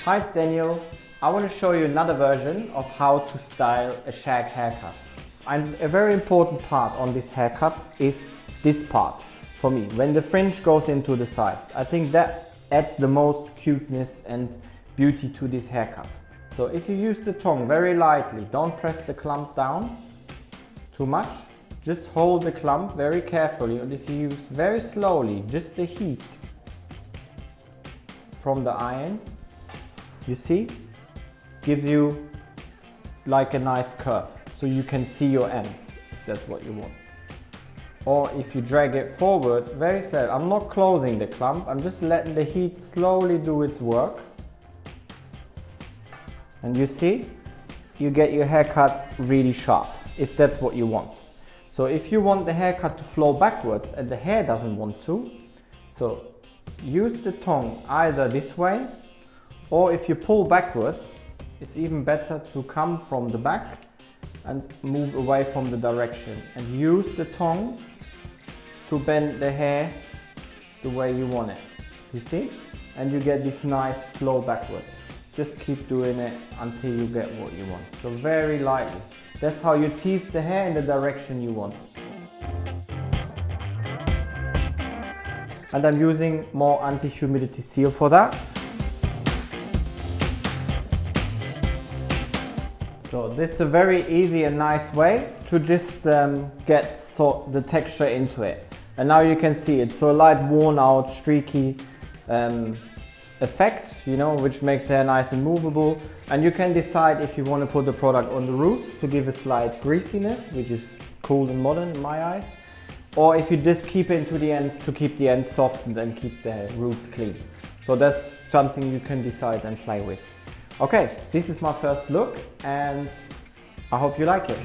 Hi, it's Daniel. I want to show you another version of how to style a shag haircut. And a very important part on this haircut is this part for me, when the fringe goes into the sides. I think that adds the most cuteness and beauty to this haircut. So if you use the tongue very lightly, don't press the clump down too much. Just hold the clump very carefully, and if you use very slowly, just the heat from the iron, you see, gives you like a nice curve, so you can see your ends, if that's what you want. Or if you drag it forward very slowly, I'm not closing the clump, I'm just letting the heat slowly do its work. And you see, you get your haircut really sharp, if that's what you want. So if you want the haircut to flow backwards and the hair doesn't want to, so use the tongue either this way, or if you pull backwards, it's even better to come from the back and move away from the direction, and use the tongue to bend the hair the way you want it. You see? And you get this nice flow backwards. Just keep doing it until you get what you want. So very lightly. That's how you tease the hair in the direction you want. And I'm using more anti-humidity seal for that. So this is a very easy and nice way to just get the texture into it. And now you can see it's so light, worn out, streaky effect, you know, which makes the hair nice and movable. And you can decide if you want to put the product on the roots to give a slight greasiness, which is cool and modern in my eyes. Or if you just keep it into the ends to keep the ends softened and keep the roots clean. So that's something you can decide and play with. Okay, this is my first look and I hope you like it.